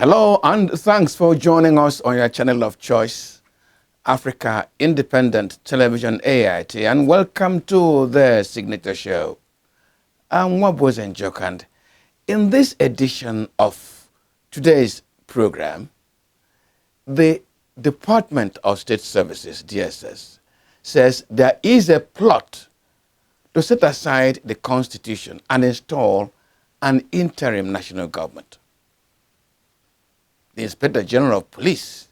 Hello and thanks for joining us on your channel of choice, Africa Independent Television AIT, and welcome to the Signature Show. I'm Waboz Njokand. In this edition of today's program, the Department of State Services, DSS, says there is a plot to set aside the Constitution and install an interim national government. The Inspector General of Police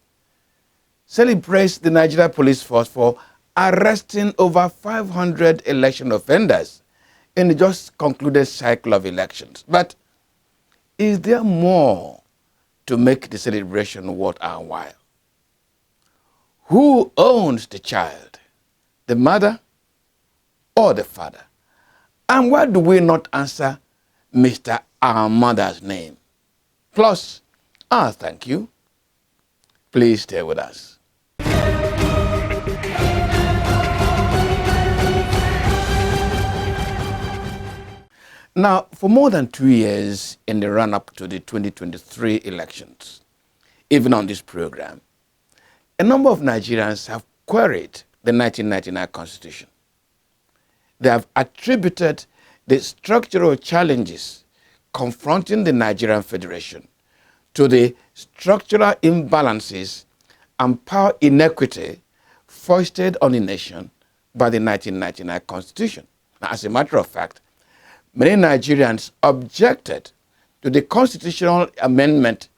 celebrates the Nigerian Police Force for arresting over 500 election offenders in the just concluded cycle of elections. But is there more to make the celebration worth our while? Who owns the child, the mother or the father? And why do we not answer Mr. Our mother's name? Plus, thank you. Please stay with us. Now, for more than 2 years in the run-up to the 2023 elections, even on this program, a number of Nigerians have queried the 1999 Constitution. They have attributed the structural challenges confronting the Nigerian Federation to the structural imbalances and power inequity foisted on the nation by the 1999 Constitution. Now, as a matter of fact, many Nigerians objected to the constitutional amendment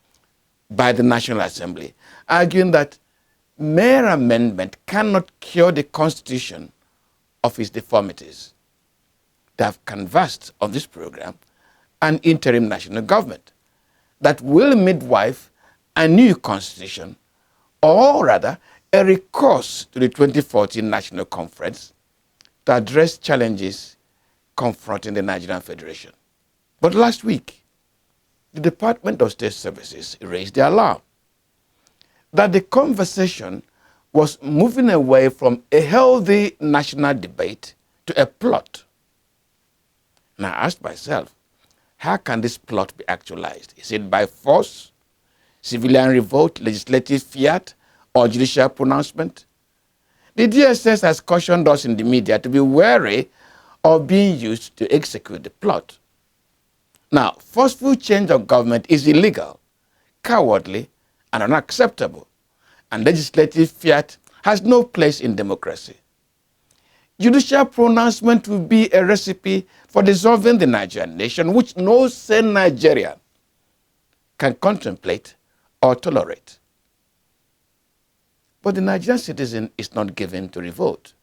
by the National Assembly, arguing that mere amendment cannot cure the Constitution of its deformities. They have canvassed on this program an interim national government that will midwife a new constitution, or rather a recourse to the 2014 National Conference to address challenges confronting the Nigerian Federation. But last week, the Department of State Services raised the alarm that the conversation was moving away from a healthy national debate to a plot. Now I asked myself, how can this plot be actualized? Is it by force, civilian revolt, legislative fiat, or judicial pronouncement? The DSS has cautioned us in the media to be wary of being used to execute the plot. Now, forceful change of government is illegal, cowardly, and unacceptable, and legislative fiat has no place in democracy. Judicial pronouncement will be a recipe for dissolving the Nigerian nation, which no sane Nigerian can contemplate or tolerate. But the Nigerian citizen is not given to revolt.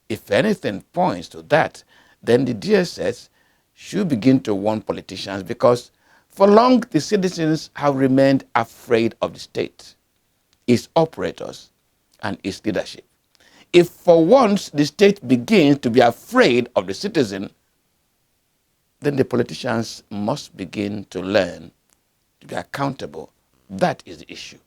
If anything points to that, then the DSS should begin to warn politicians, because for long the citizens have remained afraid of the state, its operators, and its leadership. If for once the state begins to be afraid of the citizen, then the politicians must begin to learn to be accountable. That is the issue.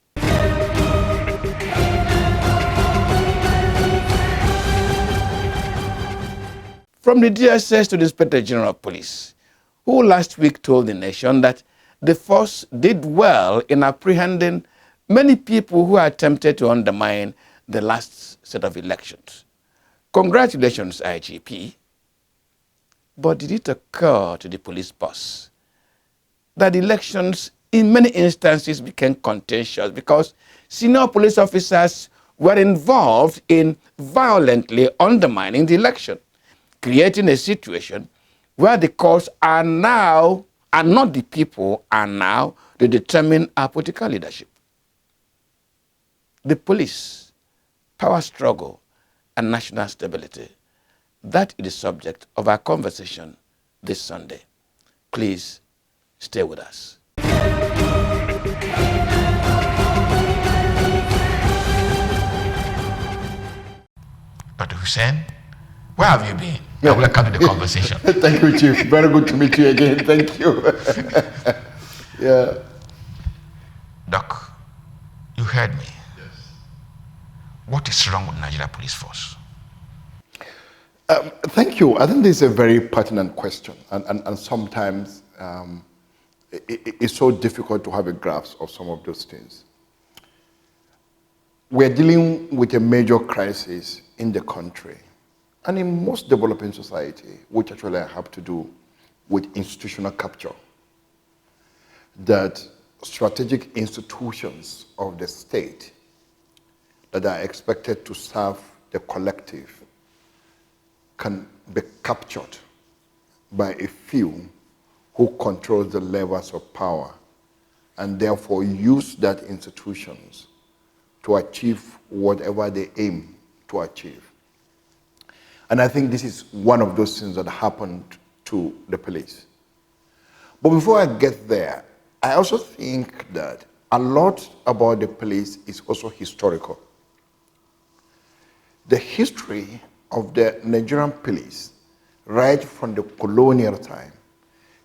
From the DSS to the Inspector General of Police, who last week told the nation that the force did well in apprehending many people who attempted to undermine the last set of elections. Congratulations, IGP. But did it occur to the police boss that elections in many instances became contentious because senior police officers were involved in violently undermining the election, creating a situation where the courts are now, and not the people, are now to determine our political leadership? The police, power struggle, and national stability. That is the subject of our conversation this Sunday. Please stay with us. Dr. Hussein, where have you been? Yeah. Welcome to the conversation. Thank you, Chief. Very good to meet you again. Thank you. Yeah. Doc, you heard me. What is wrong with Nigeria Police Force? Thank you. I think this is a very pertinent question, and sometimes it's so difficult to have a grasp of some of those things. We're dealing with a major crisis in the country and in most developing society, which actually have to do with institutional capture. That strategic institutions of the state that are expected to serve the collective can be captured by a few who control the levers of power and therefore use that institutions to achieve whatever they aim to achieve. And I think this is one of those things that happened to the police. But before I get there, I also think that a lot about the police is also historical. The history of the Nigerian police, right from the colonial time,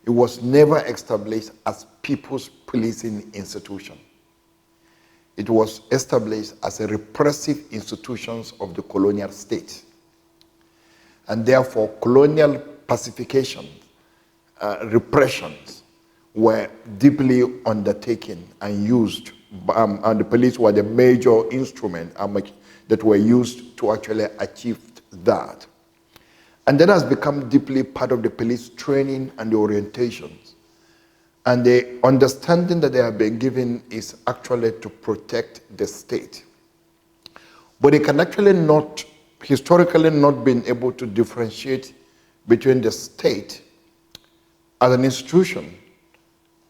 it was never established as people's policing institution. It was established as a repressive institution of the colonial state. And therefore, colonial pacification, repressions were deeply undertaken and used, and the police were the major instrument that were used to actually achieve that. And that has become deeply part of the police training and the orientations. And the understanding that they have been given is actually to protect the state. But they can actually not, historically not been able to differentiate between the state as an institution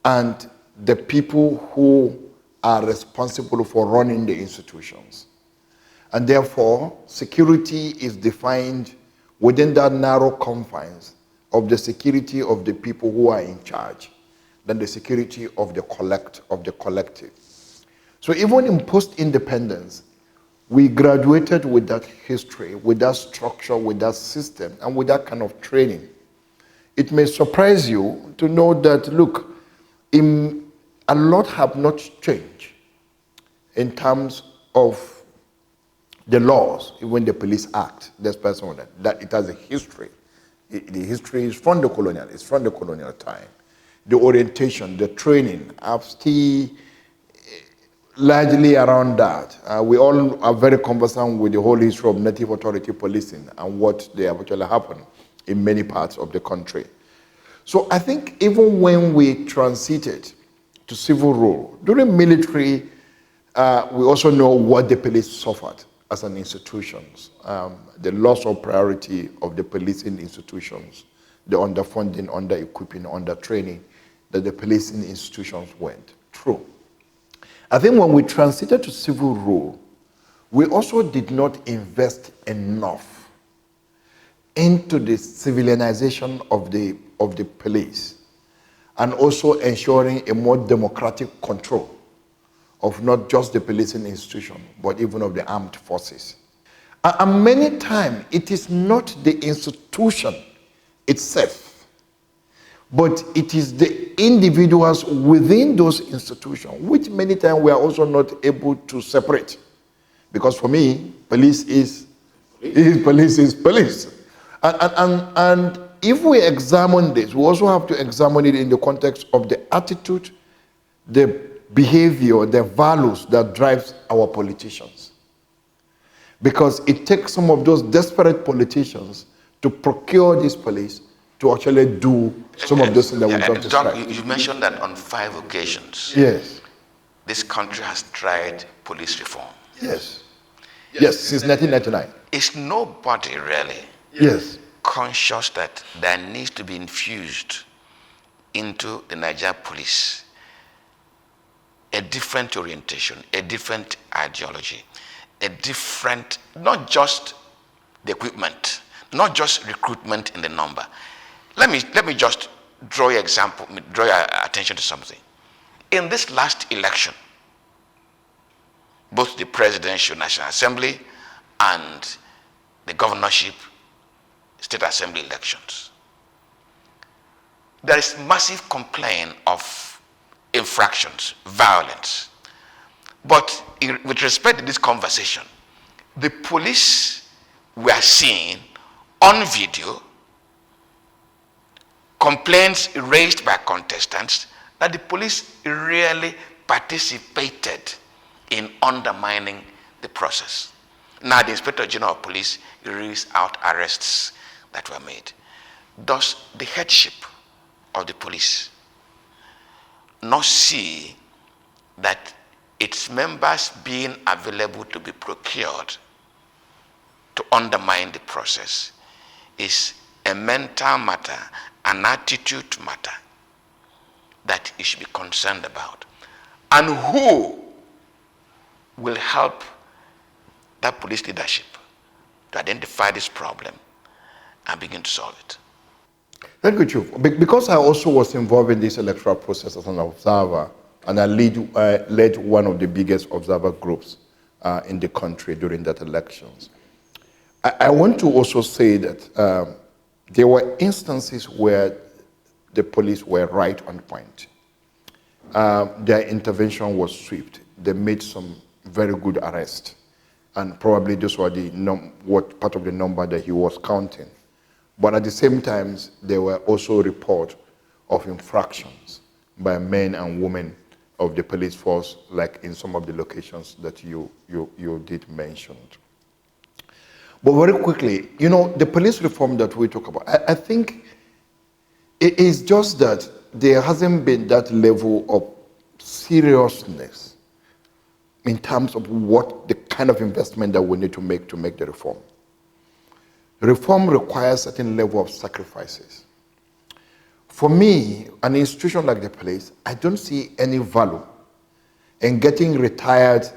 and the people who are responsible for running the institutions. And therefore, security is defined within that narrow confines of the security of the people who are in charge than the security of the collective. So even in post-independence, we graduated with that history, with that structure, with that system, and with that kind of training. It may surprise you to know that, look, a lot have not changed in terms of the laws, even the police act, despite some of that it has a history. The history is from the colonial time. The orientation, the training, are still largely around that. We all are very conversant with the whole history of native authority policing and what they have actually happened in many parts of the country. So I think even when we transited to civil rule, during military, we also know what the police suffered as an institution. The loss of priority of the policing institutions, the underfunding, under-equipping, under-training that the policing institutions went through. I think when we transited to civil rule, we also did not invest enough into the civilianization of the police and also ensuring a more democratic control of not just the policing institution, but even of the armed forces. And many times, it is not the institution itself, but it is the individuals within those institutions, which many times we are also not able to separate. Because for me, police is police. And if we examine this, we also have to examine it in the context of the attitude, the behavior, the values that drives our politicians. Because it takes some of those desperate politicians to procure this police to actually do some of those things that we don't describe. John, you mentioned that on 5 occasions. Yes. This country has tried police reform. Yes. Yes, since 1999. Is nobody really conscious that there needs to be infused into the Nigeria police a different orientation, a different ideology, a different, not just the equipment, not just recruitment in the number. Let me just draw your attention to something. In this last election, both the Presidential National Assembly and the governorship state assembly elections, there is massive complaint of infractions, violence. But with respect to this conversation, the police were seeing on video complaints raised by contestants that the police really participated in undermining the process. Now the Inspector General of Police released out arrests that were made. Does the headship of the police not see that its members being available to be procured to undermine the process is a mental matter, an attitude matter that you should be concerned about? And who will help that police leadership to identify this problem and begin to solve it? Thank you, Chief. Because I also was involved in this electoral process as an observer, and I led one of the biggest observer groups in the country during that elections. I want to also say that there were instances where the police were right on point. Their intervention was swift. They made some very good arrests, and probably those were what part of the number that he was counting. But at the same time, there were also reports of infractions by men and women of the police force, like in some of the locations that you did mention. But very quickly, the police reform that we talk about, I think it is just that there hasn't been that level of seriousness in terms of what the kind of investment that we need to make the reform. Reform requires a certain level of sacrifices. For me, an institution like the police, I don't see any value in getting retired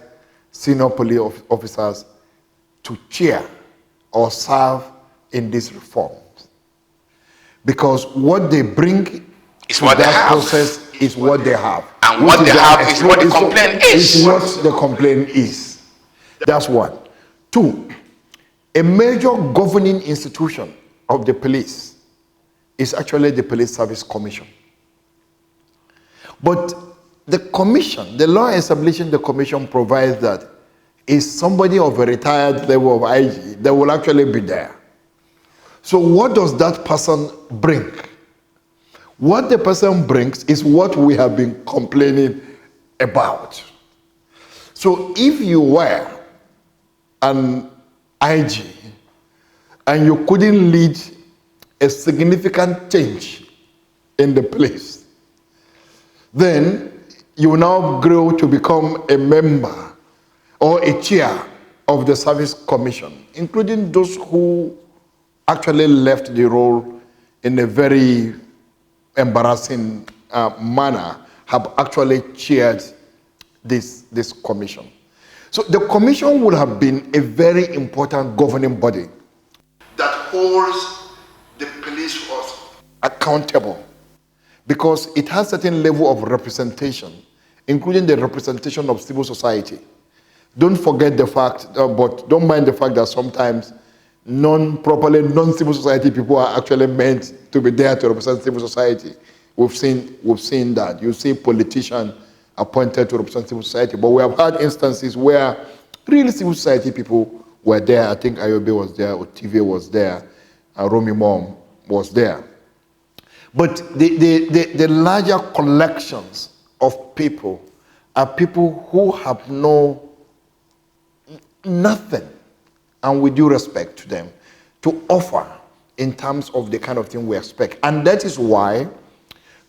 senior police officers to chair or serve in these reforms. Because what they bring to that process is what they have. And what they have is what the complaint is. Is what the complaint is. That's one. Two, a major governing institution of the police is actually the Police Service Commission. But the commission, the law establishing the commission provides that is somebody of a retired level of IG that will actually be there. So what does that person bring? What the person brings is what we have been complaining about. So if you were an IG and you couldn't lead a significant change in the place, then you now grow to become a member or a chair of the service commission, including those who actually left the role in a very embarrassing manner, have actually chaired this commission. So the commission would have been a very important governing body that holds the police force accountable, because it has a certain level of representation, including the representation of civil society. Don't forget the fact, but don't mind the fact that sometimes non-civil society people are actually meant to be there to represent civil society. We've seen that. You see politicians appointed to represent civil society, but we have had instances where really civil society people were there. I think Ayobe was there, Otive was there, Romy Mom was there. But the larger collections of people are people who have nothing, and with due respect to them, to offer in terms of the kind of thing we expect. And that is why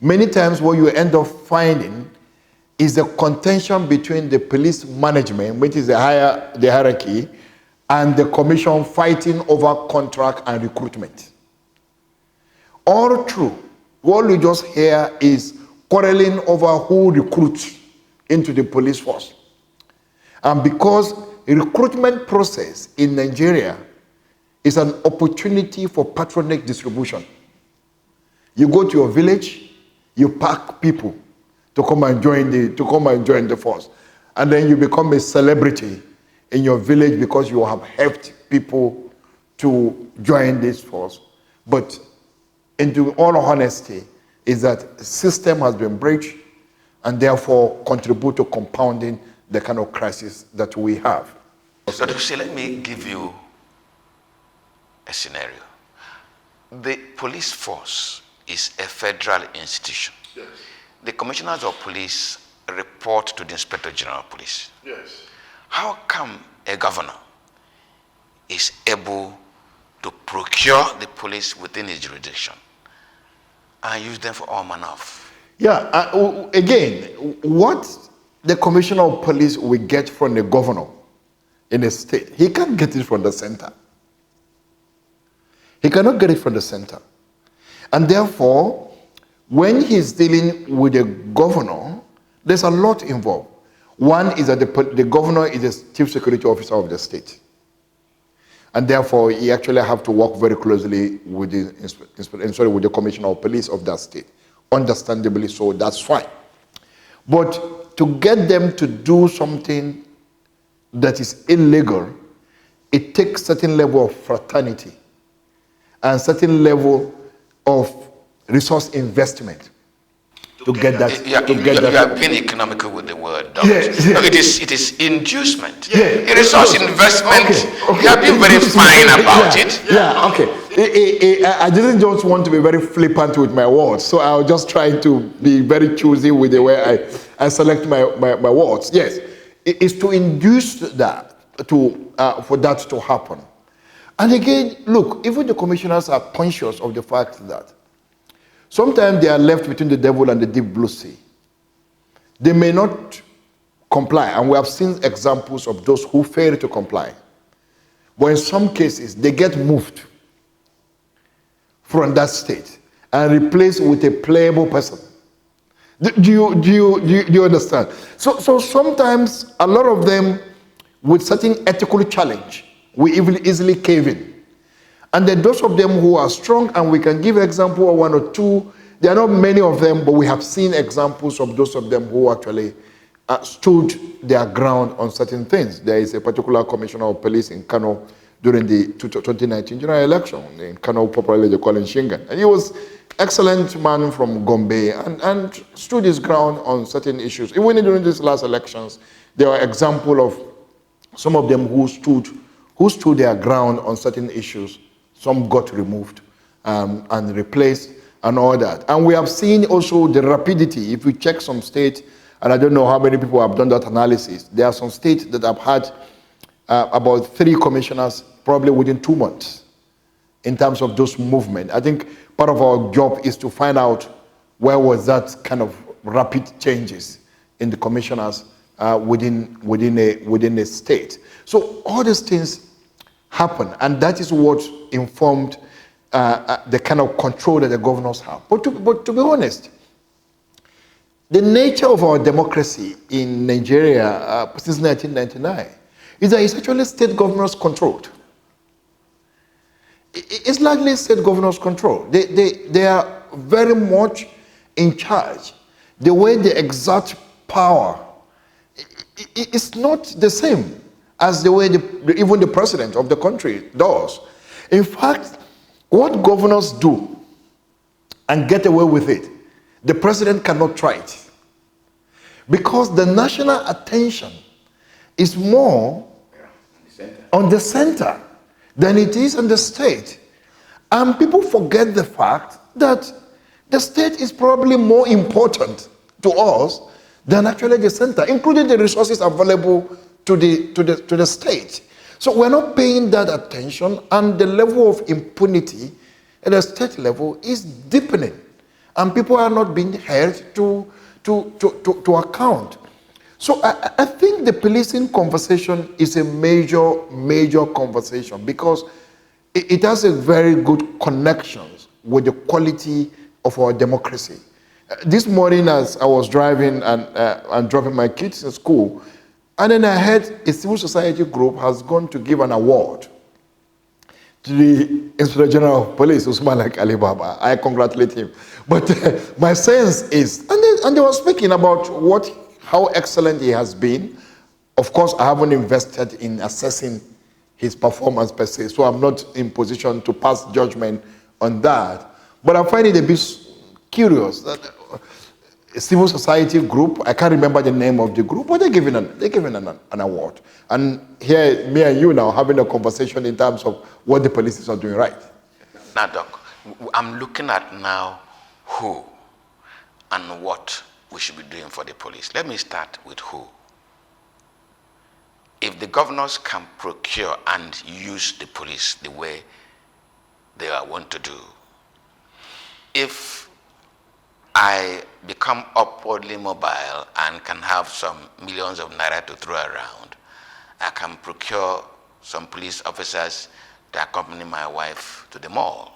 many times what you end up finding is the contention between the police management, which is the hierarchy, and the commission fighting over contract and recruitment. All true. What we just hear is quarreling over who recruits into the police force. And because the recruitment process in Nigeria is an opportunity for patronage distribution. You go to your village, you pack people to come and join the force, and then you become a celebrity in your village because you have helped people to join this force. But in all honesty, is that the system has been breached and therefore contribute to compounding the kind of crisis that we have. So let me give you a scenario. The police force is a federal institution. Yes. the commissioners of police report to the Inspector General of Police. Yes. How come a governor is able to procure the police within his jurisdiction and use them for all manner of? Yeah, again, what the commissioner of police will get from the governor in a state, he can't get it from the center. He cannot get it from the center. And therefore, when he's dealing with the governor, there's a lot involved. One is that the governor is the chief security officer of the state. And therefore, he actually have to work very closely with the commissioner of police of that state. Understandably so, that's fine. But to get them to do something that is illegal, it takes certain level of fraternity and certain level of resource investment to get that. You are being economical with the word. Yes. No, it is inducement. Yeah. A resource investment. Okay. You have been very fine about it. Yeah, okay. I didn't just want to be very flippant with my words, so I was just trying to be very choosy with the way I select my words. Yes, it's to induce that, for that to happen. And again, look, even the commissioners are conscious of the fact that sometimes they are left between the devil and the deep blue sea. They may not comply, and we have seen examples of those who fail to comply. But in some cases, they get moved from that state and replaced with a playable person. Do you understand? So sometimes a lot of them, with certain ethical challenge, we easily cave in. And then those of them who are strong, and we can give example of one or two, there are not many of them, but we have seen examples of those of them who actually stood their ground on certain things. There is a particular commissioner of police in Kano during the 2019 general election. In Kano, popularly they call him Shingan. And he was excellent man from Gombe and stood his ground on certain issues. Even during these last elections, there are examples of some of them who stood their ground on certain issues. Some got removed and replaced and all that. And we have seen also the rapidity. If we check some states, and I don't know how many people have done that analysis, there are some states that have had about 3 commissioners probably within 2 months in terms of those movement. I think part of our job is to find out where was that kind of rapid changes in the commissioners within a state. So all these things happen, and that is what informed the kind of control that the governors have. But to be honest, the nature of our democracy in Nigeria since 1999 is that it's actually state governors controlled. It's largely state governors controlled. They are very much in charge. The way they exert power, it's not the same as the way even the president of the country does. In fact, what governors do and get away with it, the president cannot try it. Because the national attention is more on the center than it is on the state. And people forget the fact that the state is probably more important to us than actually the center, including the resources available to the state. So we're not paying that attention, and the level of impunity at the state level is deepening, and people are not being held to account. So I think the policing conversation is a major conversation, because it has a very good connection with the quality of our democracy. This morning, as I was driving and dropping my kids in school, and then I heard a civil society group has gone to give an award to the Inspector General of Police, Usman like Alibaba. I congratulate him. But my sense is, and they were speaking about how excellent he has been. Of course, I haven't invested in assessing his performance per se, so I'm not in position to pass judgment on that. But I find it a bit curious that a civil society group, I can't remember the name of the group, but they're giving an award. And here, me and you now having a conversation in terms of what the police are doing right. Now, Doc, I'm looking at now who and what we should be doing for the police. Let me start with who. If the governors can procure and use the police the way they are want to do, if I become upwardly mobile and can have some millions of naira to throw around, I can procure some police officers to accompany my wife to the mall.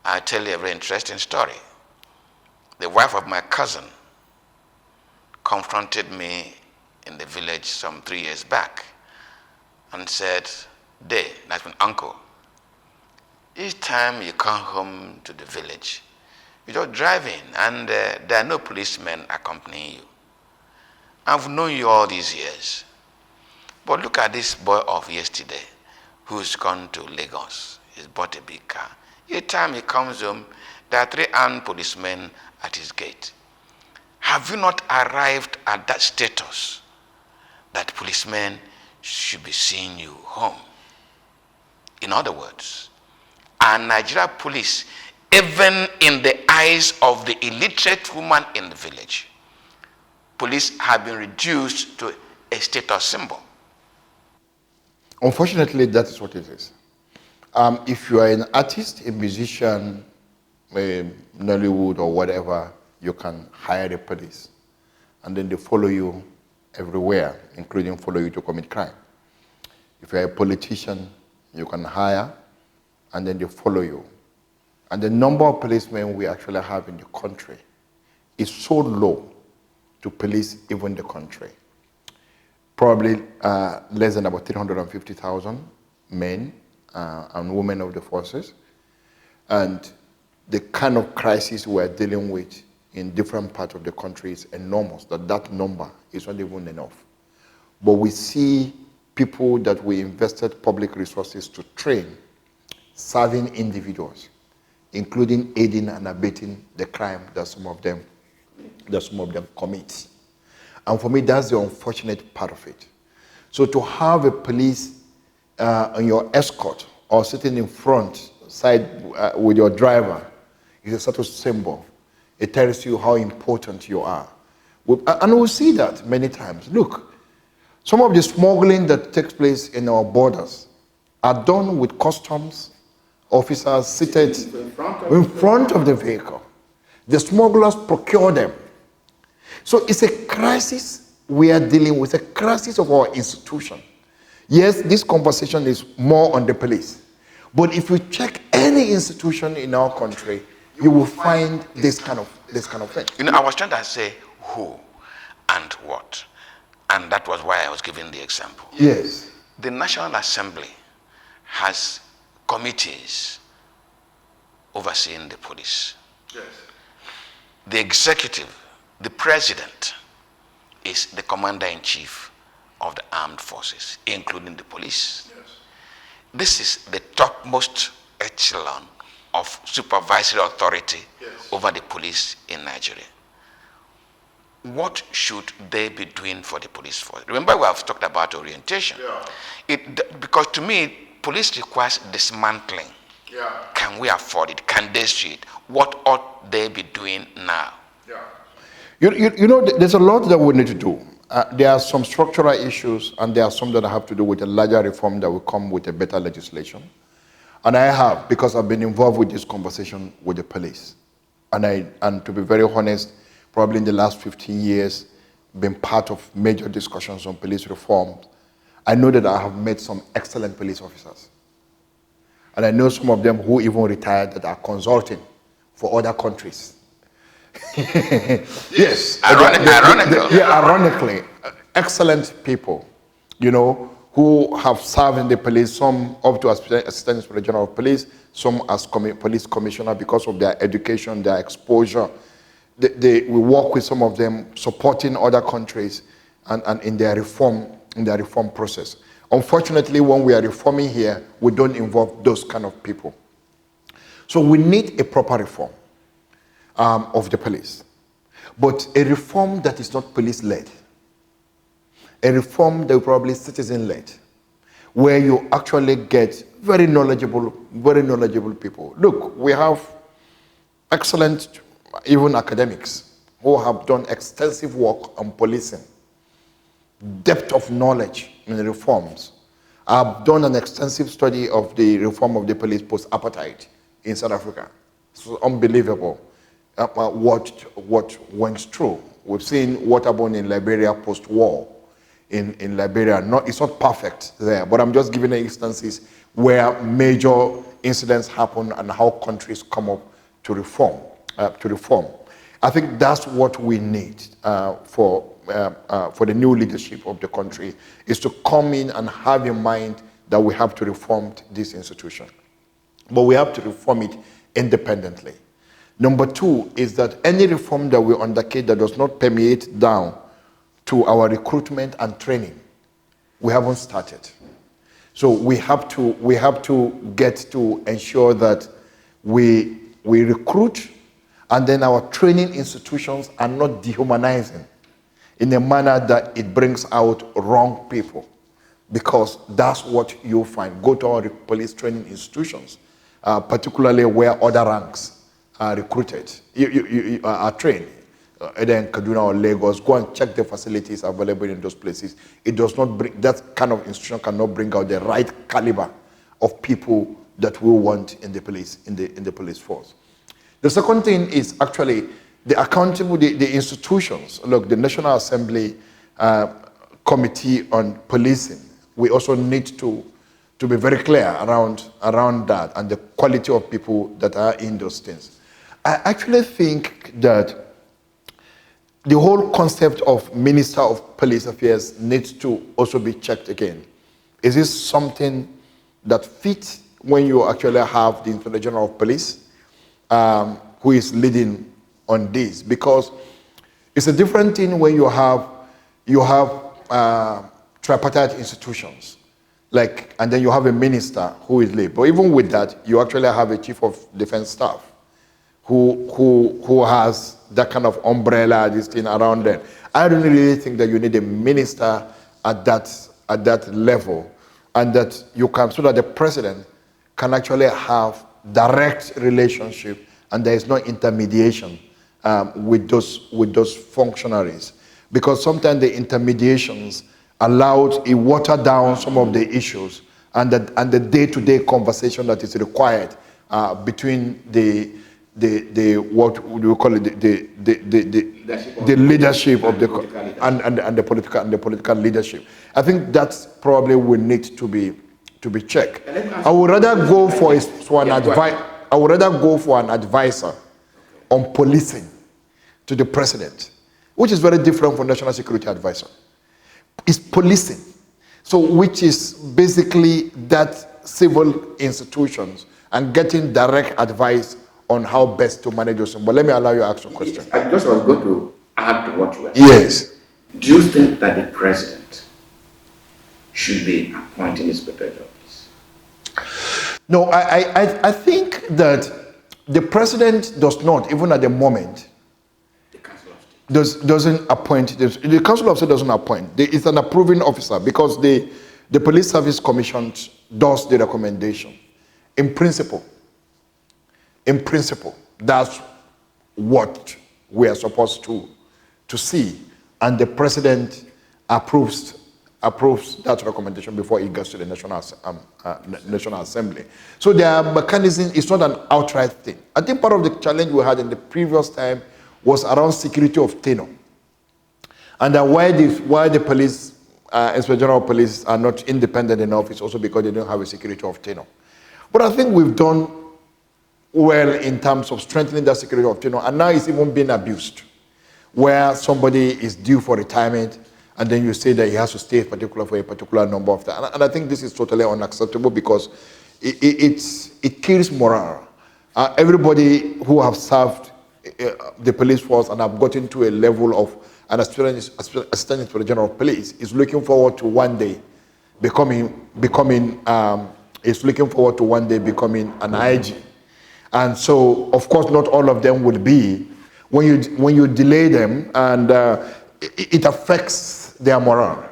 I'll tell you a very interesting story. The wife of my cousin confronted me in the village some 3 years back and said, that's my uncle, each time you come home to the village, you're just driving and there are no policemen accompanying you. I've known you all these years. But look at this boy of yesterday who's gone to Lagos. He's bought a big car. Each time he comes home, there are 3 armed policemen at his gate. Have you not arrived at that status that policemen should be seeing you home? In other words, our Nigeria police, even in the eyes of the illiterate woman in the village, police have been reduced to a status symbol. Unfortunately, that is what it is. If you are an artist, a musician, Nollywood or whatever, you can hire the police. And then they follow you everywhere, including follow you to commit crime. If you're a politician, you can hire, and then they follow you. And the number of policemen we actually have in the country is so low to police even the country. Probably less than about 350,000 men and women of the forces. And the kind of crisis we're dealing with in different parts of the country is enormous, that number is not even enough. But we see people that we invested public resources to train, serving individuals, including aiding and abetting the crime that some of them commit. And for me, that's the unfortunate part of it. So to have a police on your escort or sitting in front side with your driver is a sort of symbol. It tells you how important you are. And we'll see that many times. Look, some of the smuggling that takes place in our borders are done with customs officers seated in front of the vehicle. The smugglers procure them. So it's a crisis we are dealing with, a crisis of our institution. Yes, this conversation is more on the police. But if you check any institution in our country, you will find this kind of thing. You know, I was trying to say who and what. And that was why I was giving the example. Yes. The National Assembly has committees overseeing the police. Yes. The executive, the president, is the commander-in-chief of the armed forces, including the police. Yes. This is the topmost echelon of supervisory authority over the police in Nigeria. What should they be doing for the police force? Remember, we have talked about orientation. Yeah. Because to me, police requires dismantling. Yeah. Can we afford it? Can they see it? What ought they be doing now? Yeah. You know, there's a lot that we need to do. There are some structural issues, and there are some that have to do with a larger reform that will come with a better legislation. And I have, because I've been involved with this conversation with the police. And to be very honest, probably in the last 15 years, been part of major discussions on police reform. I know that I have met some excellent police officers. And I know some of them who even retired that are consulting for other countries. Yes. Ironically, excellent people, you know, who have served in the police, some up to assistant inspector general of police, some as police commissioner because of their education, their exposure. We work with some of them supporting other countries and in their reform process. Unfortunately, when we are reforming here, we don't involve those kind of people. So we need a proper reform of the police, but a reform that is not police-led. A reform that is probably citizen-led, where you actually get very knowledgeable people. Look, we have excellent, even academics who have done extensive work on policing, depth of knowledge in the reforms. I've done an extensive study of the reform of the police post-apartheid in South Africa. It's unbelievable what went through. We've seen what happened in Liberia post-war. In Liberia, it's not perfect there, but I'm just giving instances where major incidents happen and how countries come up to reform. I think that's what we need for the new leadership of the country, is to come in and have in mind that we have to reform this institution. But we have to reform it independently. Number two is that any reform that we undertake that does not permeate down to our recruitment and training, we haven't started. So we have to get to ensure that we recruit, and then our training institutions are not dehumanizing in a manner that it brings out wrong people, because that's what you'll find. Go to our police training institutions, particularly where other ranks are recruited, are trained, either in Kaduna or Lagos. Go and check the facilities available in those places. It does not bring, that kind of institution cannot bring out the right caliber of people that we want in the police, in the police force. The second thing is actually the accountable, the institutions. Look, the National Assembly Committee on Policing, we also need to be very clear around that and the quality of people that are in those things. I actually think that the whole concept of Minister of Police Affairs needs to also be checked again. Is this something that fits when you actually have the Inspector General of Police who is leading on this? Because it's a different thing when you have tripartite institutions, and then you have a minister who is lead. But even with that, you actually have a chief of defense staff who has that kind of umbrella, this thing around them. I don't really think that you need a minister at that level, and that you can, so that the president can actually have direct relationship and there is no intermediation with those functionaries, because sometimes the intermediations allowed it water down some of the issues and the day-to-day conversation that is required between the what would you call it, the leadership of the and the political leadership. I think that's probably will need to be checked. I would rather go for an advisor on policing to the president, which is very different from national security advisor. It's policing, so which is basically that civil institutions and getting direct advice on how best to manage those. But let me allow you to ask a question. I just was going to add to what you were saying. Yes. Do you think that the president should be appointing inspector of police? No, I think that the president does not, even at the moment, The Council of State doesn't appoint. The Council of State doesn't appoint. It's an approving officer, because the Police Service Commission does the recommendation. In principle, that's what we are supposed to see, and the president approves that recommendation before it gets to the National Assembly. So their mechanism is not an outright thing. I think part of the challenge we had in the previous time was around security of tenure, and why the police Inspector General of Police are not independent enough is also because they don't have a security of tenure. But I think we've done well in terms of strengthening that security of tenure, and now it's even being abused, where somebody is due for retirement and then you say that he has to stay for a particular number of time. And I think this is totally unacceptable, because it kills morale. Everybody who have served the police force and have gotten to a level of an assistant inspector general of police is looking forward to one day becoming an IG. And so, of course, not all of them would be. When you delay them, and it affects their morale.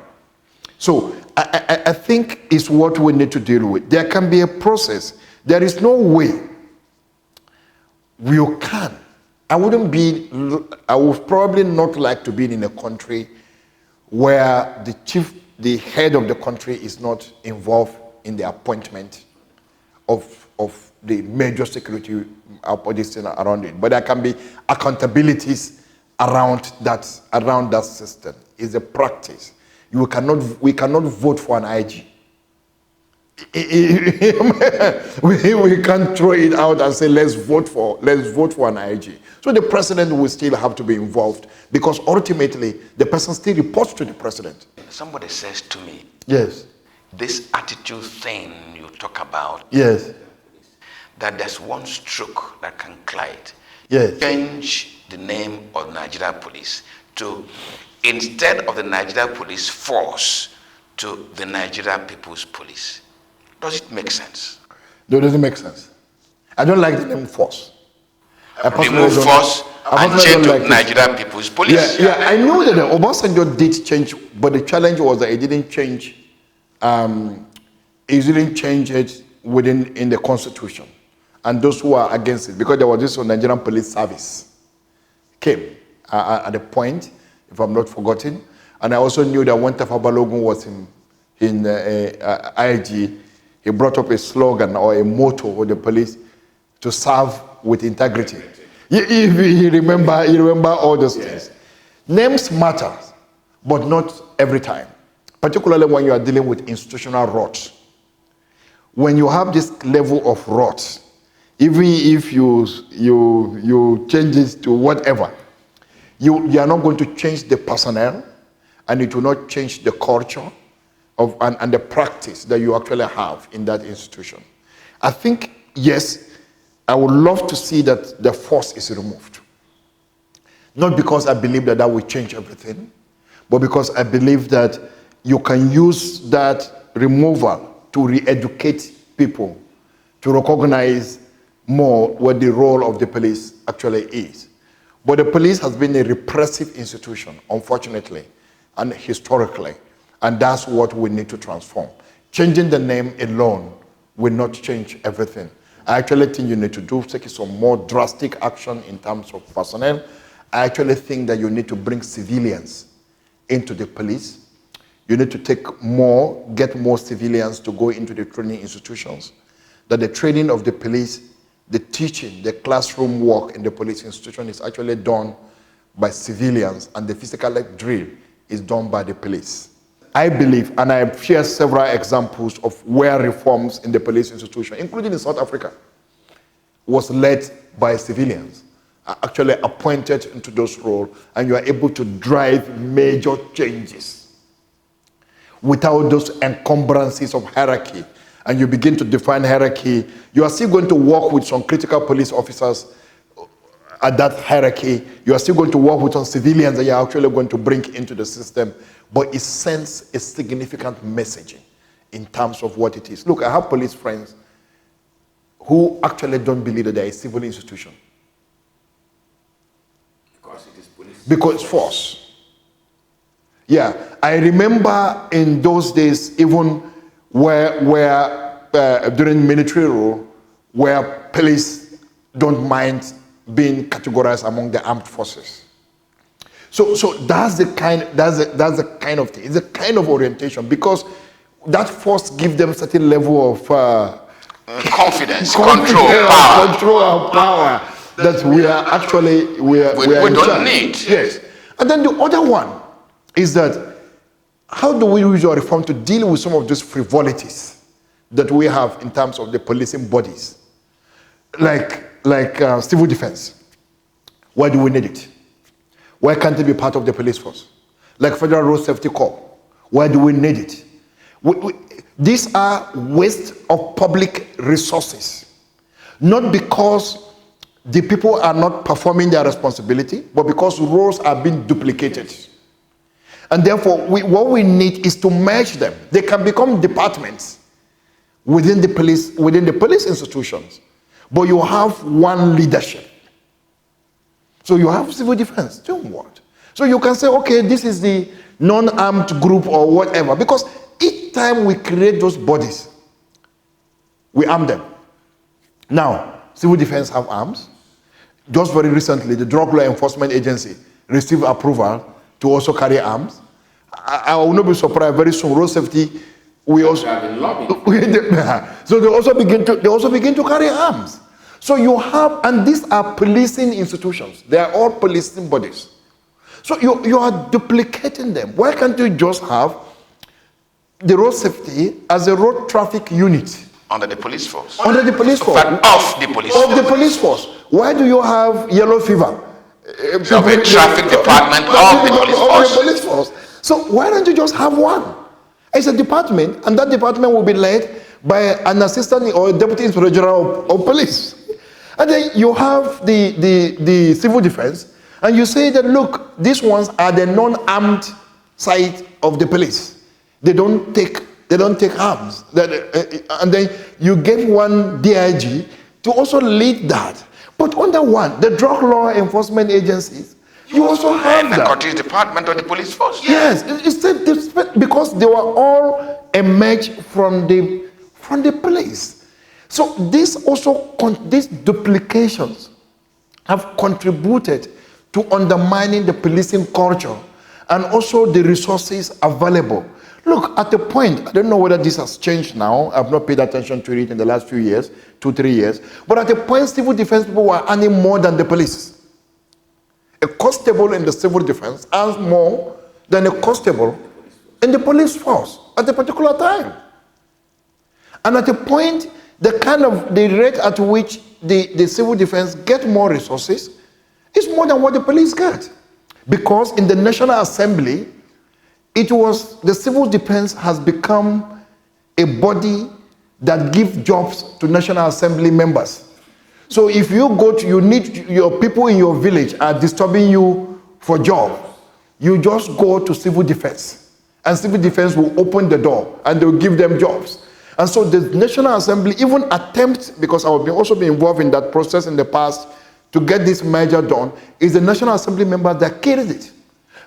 So I think it's what we need to deal with. There can be a process. There is no way you can I would probably not like to be in a country where the head of the country is not involved in the appointment of the major security position around it. But there can be accountabilities around that system. It's a practice. We cannot vote for an IG. We can't throw it out and say let's vote for an IG. So the president will still have to be involved, because ultimately the person still reports to the president. Somebody says to me, yes, this attitude thing you talk about, yes, that there's one stroke that can glide, yes, change the name of Nigeria Police to, instead of the Nigeria Police Force, to the Nigeria People's Police. Does it make sense? No, it doesn't make sense. I don't like the name force. Remove force and change to Nigeria People's Police. Yeah, I know that the Obasanjo did change, but the challenge was that it didn't change. It didn't change it in the constitution, and those who are against it, because there was this Nigerian Police Service came at a point, if I'm not forgotten, and I also knew that when Tafa Balogun was in IG, he brought up a slogan or a motto for the police to serve with integrity. You remember all those things. Names matter, but not every time. Particularly when you are dealing with institutional rot. When you have this level of rot, even if you change it to whatever, you are not going to change the personnel, and it will not change the culture and the practice that you actually have in that institution. I think, yes, I would love to see that the force is removed. Not because I believe that will change everything, but because I believe that you can use that removal to re-educate people, to recognize more what the role of the police actually is. But the police has been a repressive institution, unfortunately, and historically. And that's what we need to transform. Changing the name alone will not change everything. I actually think you need to take some more drastic action in terms of personnel. I actually think that you need to bring civilians into the police. You need to get more civilians to go into the training institutions. That the training of the police, the teaching, the classroom work in the police institution is actually done by civilians, and the physical drill is done by the police. I believe, and I have shared several examples of where reforms in the police institution, including in South Africa, was led by civilians, actually appointed into those roles, and you are able to drive major changes without those encumbrances of hierarchy. And you begin to define hierarchy. You are still going to work with some critical police officers at that hierarchy. You are still going to work with some civilians that you are actually going to bring into the system. But it sends a significant messaging in terms of what it is. Look, I have police friends who actually don't believe that there is a civil institution. Because it is police. Because it's force. Yeah, I remember in those days, even where during military rule, where police don't mind being categorized among the armed forces. So that's the kind of thing. It's a kind of orientation, because that force gives them a certain level of confidence, control and power that we don't need. Yes. And then the other one is that how do we use our reform to deal with some of those frivolities that we have in terms of the policing bodies, like civil defense? Why do we need it? Why can't it be part of the police force? Like Federal Road Safety Corps, why do we need it? These are waste of public resources, not because the people are not performing their responsibility, but because roles are being duplicated. And therefore, what we need is to merge them. They can become departments within the police institutions, but you have one leadership. So you have civil defense, doing what? So you can say, okay, this is the non-armed group or whatever, because each time we create those bodies, we arm them. Now, civil defense have arms, just very recently, the Drug Law Enforcement Agency received approval to also carry arms. I will not be surprised very soon. Road safety, we also so they also begin to carry arms. So you have, and these are policing institutions. They are all policing bodies. So you are duplicating them. Why can't you just have the road safety as a road traffic unit? Under the police force. Under the police force. Of the police force. Of the police force. Why do you have yellow fever? So the traffic department of the police force. So why don't you just have one? It's a department, and that department will be led by an assistant or a deputy inspector general of police. And then you have the civil defense, and you say that, look, these ones are the non-armed side of the police. They don't take arms. And then you gave one DIG to also lead that. But under one, the drug law enforcement agencies, you also have that. Narcotics department or the police force. Yes, because they were all emerged from the police. So these duplications have contributed to undermining the policing culture and also the resources available. Look, at the point, I don't know whether this has changed now. I've not paid attention to it in the last few years, 2-3 years. But at the point, civil defense people were earning more than the police. A constable in the civil defense earns more than a constable in the police force at a particular time. And at a point, the rate at which the civil defense get more resources is more than what the police get. Because in the National Assembly, the civil defense has become a body that gives jobs to National Assembly members. So if you your people in your village are disturbing you for job, you just go to civil defense, and civil defense will open the door and they'll give them jobs. And so the National Assembly even attempts, because I will also be involved in that process in the past, to get this merger done, is the National Assembly members that carried it.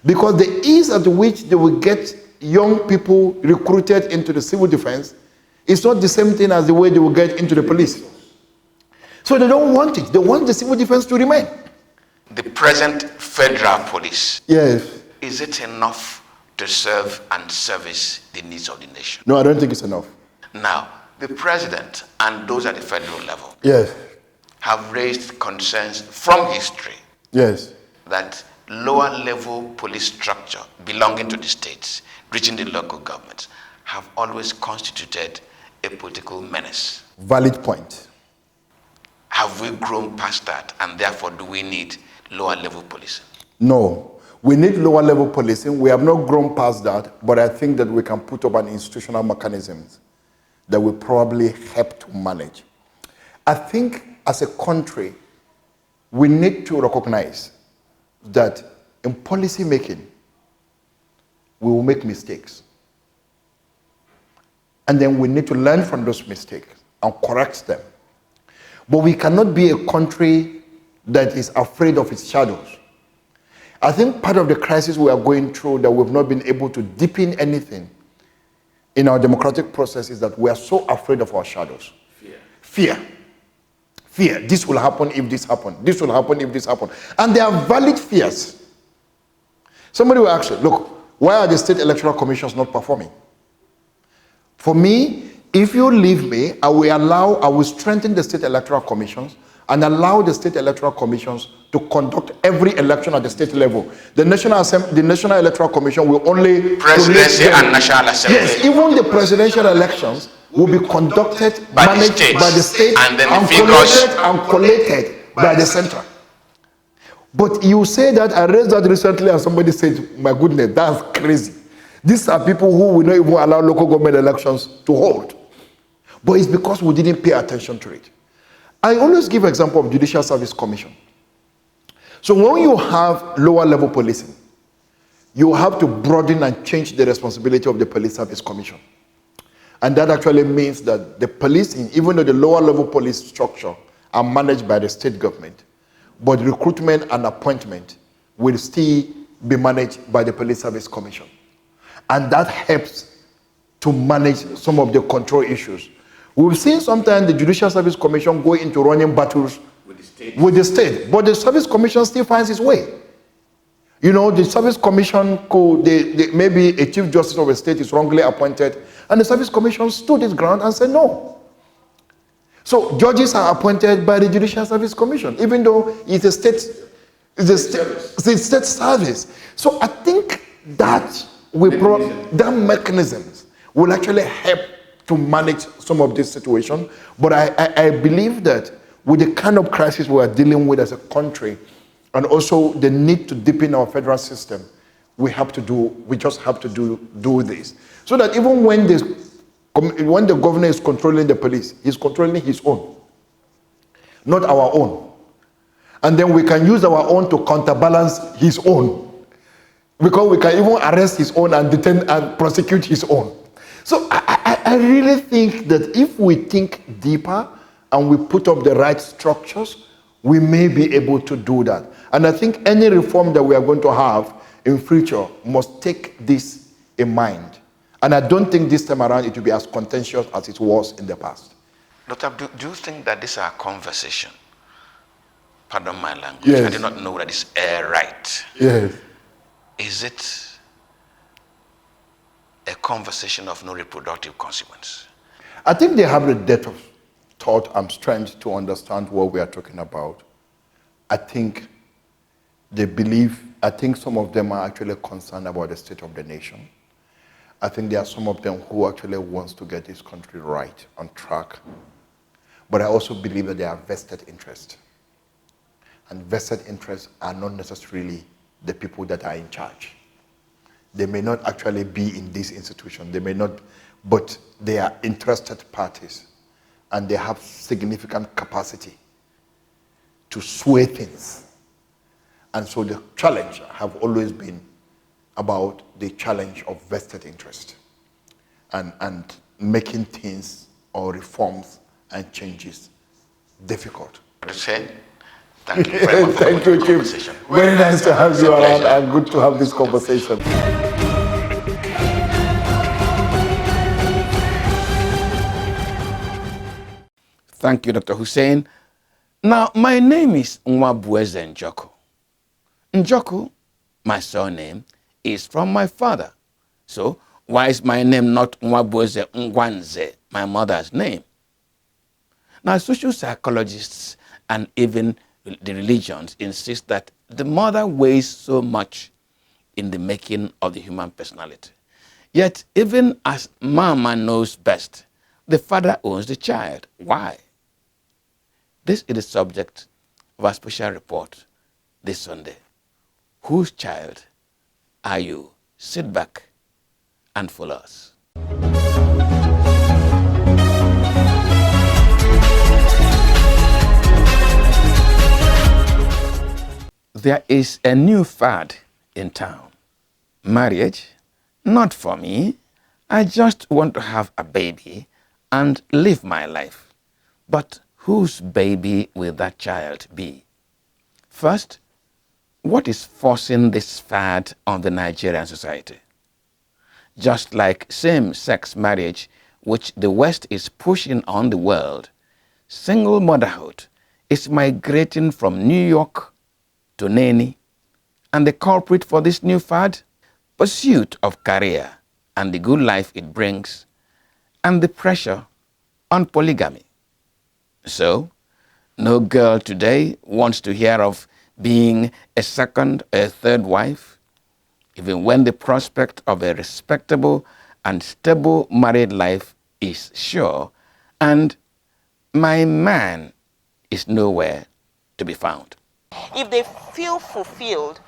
Because the ease at which they will get young people recruited into the civil defense is not the same thing as the way they will get into the police. So they don't want it. They want the civil defense to remain. The present federal police. Yes. Is it enough to serve and service the needs of the nation? No, I don't think it's enough. Now, the president and those at the federal level, yes, have raised concerns from history, yes, that lower level police structure belonging to the states, reaching the local governments, have always constituted a political menace. Valid point. Have we grown past that, and therefore do we need lower level policing? No, we need lower level policing. We have not grown past that, but I think that we can put up an institutional mechanisms that will probably help to manage. I think as a country, we need to recognize that in policy making, we will make mistakes. And then we need to learn from those mistakes and correct them. But we cannot be a country that is afraid of its shadows. I think part of the crisis we are going through, that we've not been able to deepen anything in our democratic process, is that we are so afraid of our shadows. Fear. This will happen if this happens. This will happen if this happens. And they are valid fears. Somebody will ask you, look, why are the state electoral commissions not performing? For me, if you leave me, I will strengthen the state electoral commissions and allow the state electoral commissions to conduct every election at the state level. The National Electoral Commission will only... Presidency and National Assembly. Yes, even the presidential elections will be conducted, managed by the state, and then collated by the center. But you say that, I raised that recently, and somebody said, my goodness, that's crazy. These are people who will not even allow local government elections to hold. But it's because we didn't pay attention to it. I always give example of Judicial Service Commission. So when you have lower level policing, you have to broaden and change the responsibility of the Police Service Commission. And that actually means that the policing, even though the lower level police structure are managed by the state government, but recruitment and appointment will still be managed by the Police Service Commission. And that helps to manage some of the control issues. We've seen sometimes the Judicial Service Commission go into running battles with the state. But the Service Commission still finds its way. You know, the Service Commission could, maybe a Chief Justice of a state is wrongly appointed, and the Service Commission stood its ground and said no. So judges are appointed by the Judicial Service Commission, even though it's a state service. So I think that that mechanisms will actually help to manage some of this situation. But I believe that with the kind of crisis we are dealing with as a country, and also the need to deepen our federal system, we just have to do this. So that even when the governor is controlling the police, he's controlling his own, not our own. And then we can use our own to counterbalance his own. Because we can even arrest his own and detain and prosecute his own. So I really think that if we think deeper and we put up the right structures, we may be able to do that. And I think any reform that we are going to have in future must take this in mind. And I don't think this time around it will be as contentious as it was in the past. Dr. Do you think that this is a conversation? Pardon my language. Yes. I do not know that it's right. Yes. Is it a conversation of no reproductive consequence? I think they have the depth of thought and strength to understand what we are talking about. I think some of them are actually concerned about the state of the nation. I think there are some of them who actually wants to get this country right, on track. But I also believe that there are vested interests. And vested interests are not necessarily the people that are in charge. They may not actually be in this institution. They may not, but they are interested parties. And they have significant capacity to sway things. And so the challenge have always been about the challenge of vested interest and making things or reforms and changes difficult. Thank you very much. Thank you, Chief. Very nice to have you around and good to have this conversation. Thank you, Dr. Hussein. Now, my name is Nwabueze Njoku. Njoku, my surname, is from my father. So, why is my name not Nwabueze Ngwanze, my mother's name? Now, social psychologists and even the religions insist that the mother weighs so much in the making of the human personality. Yet, even as mama knows best, the father owns the child. Why? This is the subject of our special report this Sunday. Whose child are you? Sit back and follow us. There is a new fad in town. Marriage, not for me. I just want to have a baby and live my life. But whose baby will that child be? First, what is forcing this fad on the Nigerian society? Just like same-sex marriage, which the West is pushing on the world, single motherhood is migrating from New York to Nene, and the culprit for this new fad? Pursuit of career and the good life it brings, and the pressure on polygamy. So, no girl today wants to hear of being a second or a third wife, even when the prospect of a respectable and stable married life is sure, and my man is nowhere to be found. If they feel fulfilled,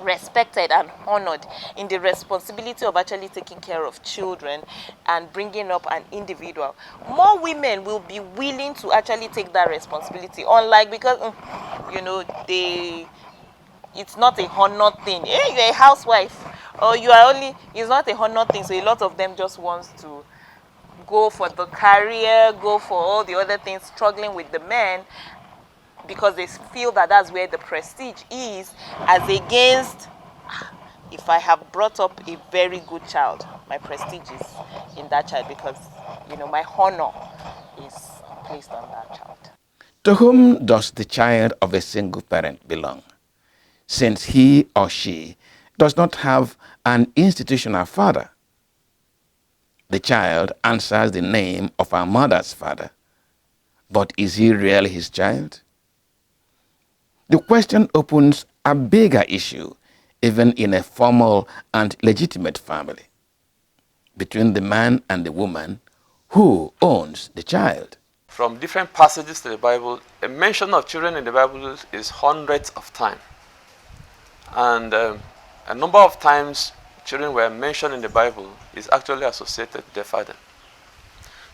respected and honored in the responsibility of actually taking care of children and bringing up an individual, more women will be willing to actually take that responsibility. Unlike, because it's not a honor thing. Hey, you're a housewife, or it's not a honor thing. So a lot of them just wants to go for the career, go for all the other things, struggling with the men, because they feel that that's where the prestige is, as against, if I have brought up a very good child, my prestige is in that child, because my honor is placed on that child. To whom does the child of a single parent belong, since he or she does not have an institutional father? The child answers the name of our mother's father, but is he really his child? The question opens a bigger issue, even in a formal and legitimate family. Between the man and the woman, who owns the child? From different passages to the Bible, a mention of children in the Bible is hundreds of times. And a number of times children were mentioned in the Bible is actually associated with their father.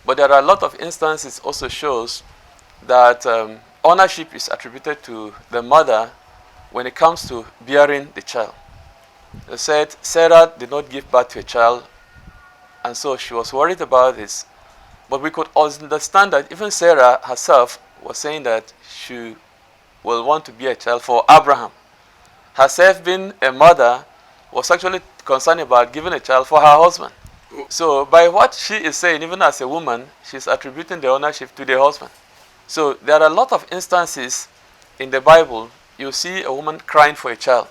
But there are a lot of instances also shows that ownership is attributed to the mother when it comes to bearing the child. They said Sarah did not give birth to a child, and so she was worried about this. But we could also understand that even Sarah herself was saying that she will want to be a child for Abraham. Herself being a mother was actually concerned about giving a child for her husband. So by what she is saying, even as a woman, she's attributing the ownership to the husband. So there are a lot of instances in the Bible, you see a woman crying for a child.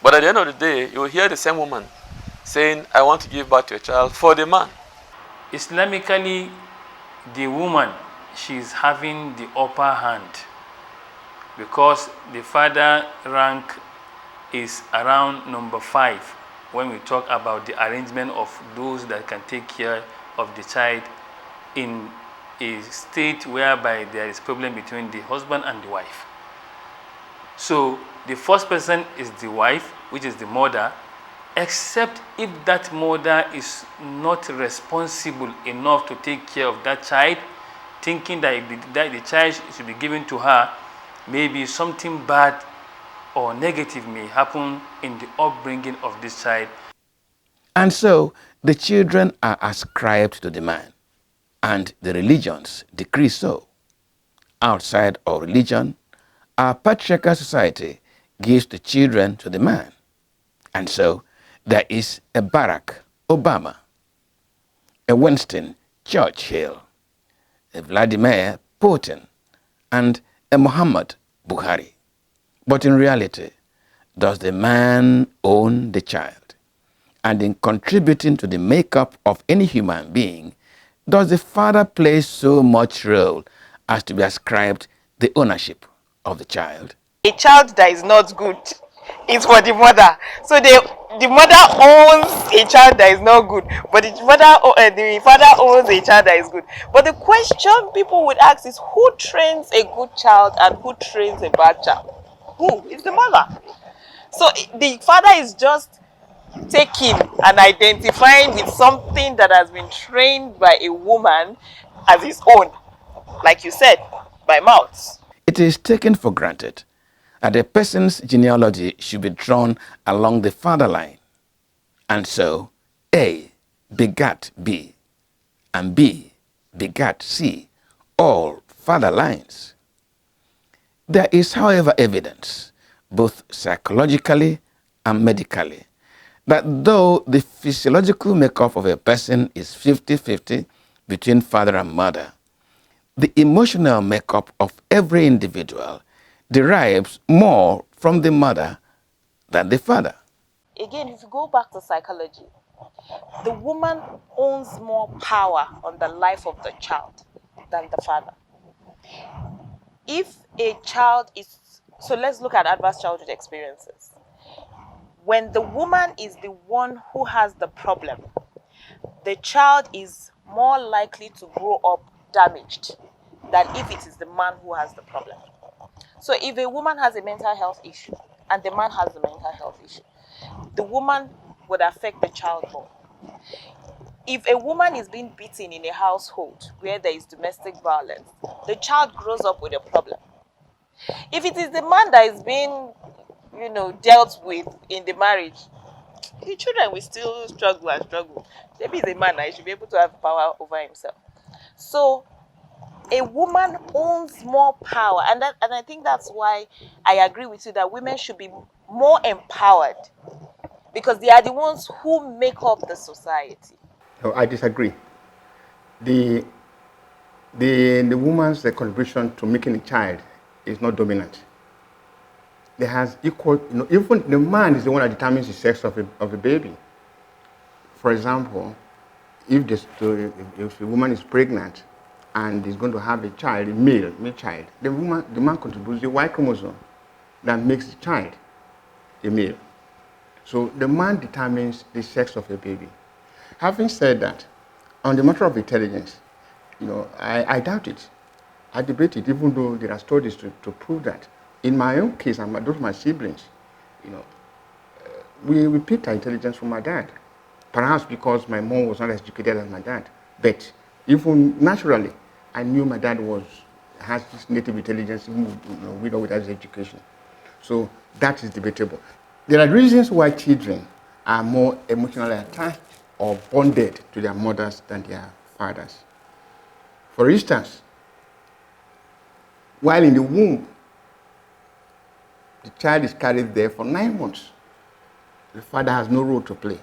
But at the end of the day, you will hear the same woman saying, I want to give birth to a child for the man. Islamically, the woman, she's having the upper hand because the father rank is around number 5 when we talk about the arrangement of those that can take care of the child in a state whereby there is problem between the husband and the wife. So the first person is the wife, which is the mother, except if that mother is not responsible enough to take care of that child, thinking that the child should be given to her, maybe something bad or negative may happen in the upbringing of this child. And so the children are ascribed to the man, and the religions decree so. Outside of religion, our patriarchal society gives the children to the man. And so there is a Barack Obama, a Winston Churchill, a Vladimir Putin, and a Muhammad Buhari. But in reality, does the man own the child? And in contributing to the makeup of any human being, does the father play so much role as to be ascribed the ownership of the child? A child that is not good is for the mother. So the mother owns a child that is not good, but the father owns a child that is good. But the question people would ask is, who trains a good child and who trains a bad child? Who? It's the mother. So the father is just taking and identifying with something that has been trained by a woman as his own, like you said, by mouth. It is taken for granted that a person's genealogy should be drawn along the father line. And so A begat B, and B begat C, all father lines. There is, however, evidence, both psychologically and medically, that though the physiological makeup of a person is 50-50 between father and mother, the emotional makeup of every individual derives more from the mother than the father. Again, if you go back to psychology, the woman owns more power on the life of the child than the father. If a child is, so let's look at adverse childhood experiences. When the woman is the one who has the problem, the child is more likely to grow up damaged than if it is the man who has the problem. So if a woman has a mental health issue and the man has the mental health issue, the woman would affect the child more. If a woman is being beaten in a household where there is domestic violence, the child grows up with a problem. If it is the man that is being, dealt with in the marriage, the children will still struggle and struggle. Maybe he's a man, he should be able to have power over himself. So a woman owns more power, and I think that's why I agree with you that women should be more empowered, because they are the ones who make up the society. No, I disagree. The the woman's contribution to making a child is not dominant. There has equal, even the man is the one that determines the sex of a baby. For example, if a woman is pregnant and is going to have a child, a male child, the man contributes the Y chromosome that makes the child a male. So the man determines the sex of a baby. Having said that, on the matter of intelligence, I doubt it. I debate it, even though there are studies to prove that. In my own case, and those of my siblings, we picked our intelligence from my dad. Perhaps because my mom was not as educated as my dad. But even naturally, I knew my dad has this native intelligence, with or without his education. So that is debatable. There are reasons why children are more emotionally attached or bonded to their mothers than their fathers. For instance, while in the womb, the child is carried there for 9 months. The father has no role to play.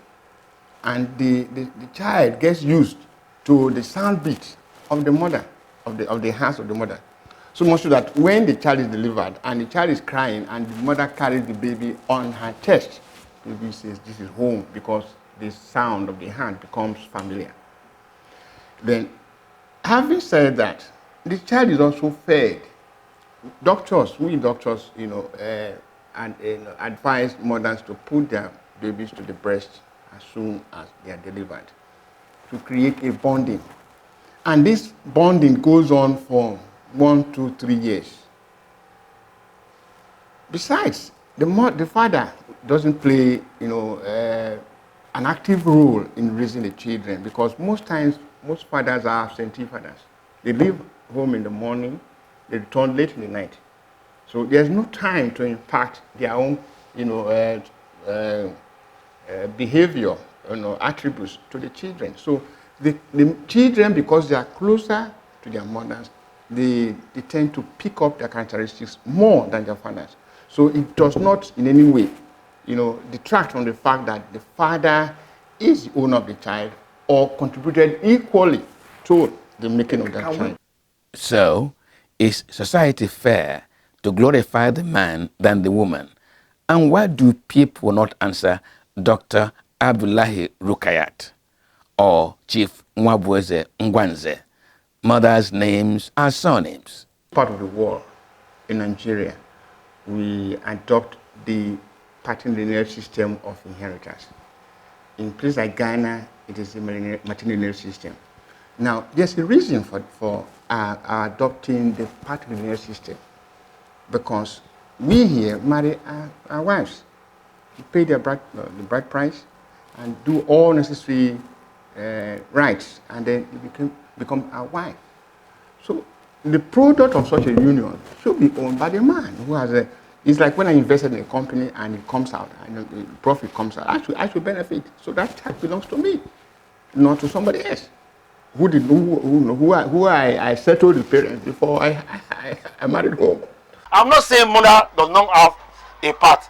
And the child gets used to the sound beat of the mother, of the hands of the mother. So much so that when the child is delivered and the child is crying and the mother carries the baby on her chest, the baby says, "This is home," because the sound of the hand becomes familiar. Then, having said that, the child is also fed. We doctors, advise mothers to put their babies to the breast as soon as they are delivered to create a bonding. And this bonding goes on for 1, 2, 3 years. Besides, the father doesn't play, an active role in raising the children, because most times, most fathers are absentee fathers. They leave home in the morning, they return late in the night. So there's no time to impact their own, behavior, attributes to the children. So the children, because they are closer to their mothers, they tend to pick up their characteristics more than their fathers. So it does not in any way, detract from the fact that the father is the owner of the child or contributed equally to the making of that child. So, is society fair to glorify the man than the woman? And why do people not answer Dr. Abdullahi Rukayat or Chief Mwabweze Ngwanze? Mothers' names are surnames. Part of the world, in Nigeria, we adopt the patrilineal system of inheritance. In places like Ghana, it is the matrilineal system. Now, there's a reason for adopting the patrilineal system, because we here marry our wives. We pay the bride price and do all necessary rights, and then you become our wife. So the product of such a union should be owned by the man who has it's like when I invested in a company and it comes out, and the profit comes out, I should benefit. So that tax belongs to me, not to somebody else. Who I settled the parents before I married home. I'm not saying mother does not have a part.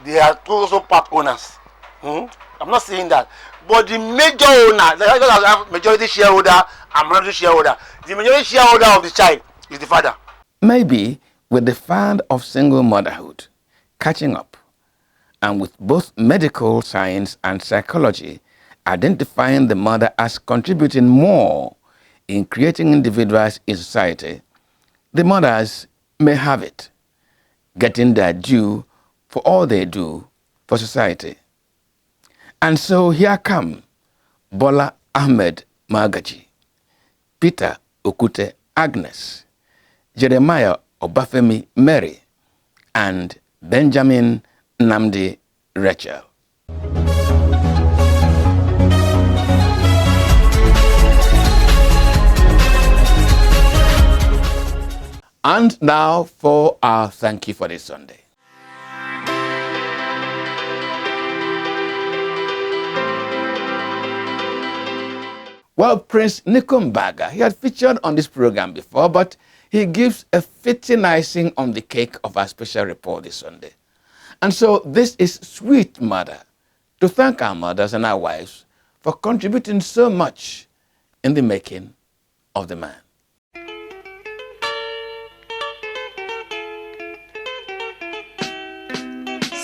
They are also part owners. I'm not saying that. But the major owner, the have majority shareholder and minority shareholder, the majority shareholder of the child is the father. Maybe with the fad of single motherhood catching up, and with both medical science and psychology identifying the mother as contributing more in creating individuals in society, the mothers may have it, getting their due for all they do for society. And so here come Bola Ahmed Magaji, Peter Okute Agnes, Jeremiah Obafemi Mary, and Benjamin Nnamdi Rachel. And now for our thank you for this Sunday. Well, Prince Nikombaga, he had featured on this program before, but he gives a fitting icing on the cake of our special report this Sunday. And so this is Sweet Mother, to thank our mothers and our wives for contributing so much in the making of the man.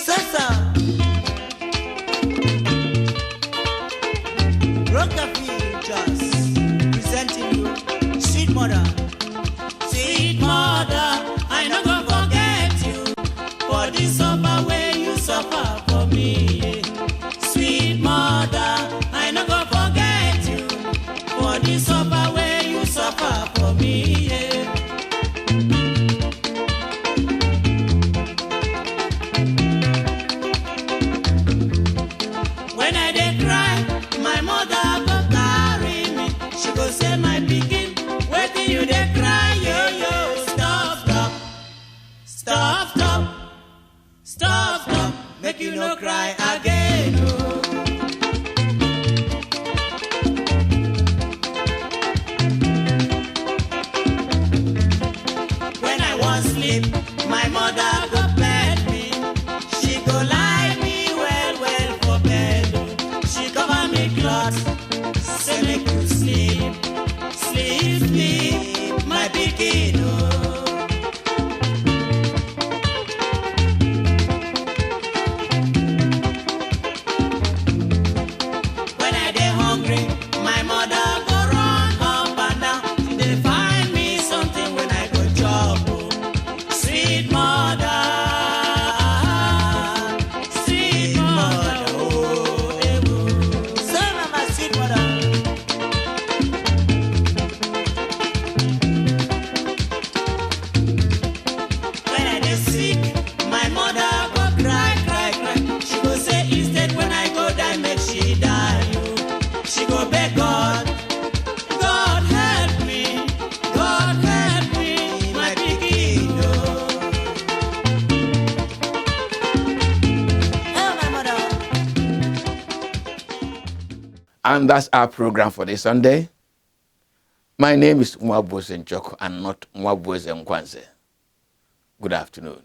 Sasa Rockabilly just presenting you Sweet Mother. Sweet Mother, I no go forget you for the suffer way you suffer for me. Sweet Mother, I no go forget you for the suffer way you suffer for me. When I dey cry, my mother go carry me. She go say, my pikin, wetin you dey cry, yo yo. Stop, stop, stop, stop, stop, stop. Make you no cry again. Oh. When I wan sleep, my mother go bed me. She go lie me well well for bed. Oh. She cover me cloth, say make you sleep, sleep, sleep, my pikin. Oh. When I dey hungry, my mother go run up and down. She dey find me something when I go chop. Oh. Sweet mother, sweet mother, oh, eh, oh. So na my sweet mother. When I dey sick, my mother go cry, cry, cry. She go say instead when I go die, make she die. Oh. She go beg God, God help me, God help me, my pikin. Oh. Oh, my mother. And that's our program for this Sunday. My name is Mwabose Njoko and not Mwabose Nkwanze. Good afternoon.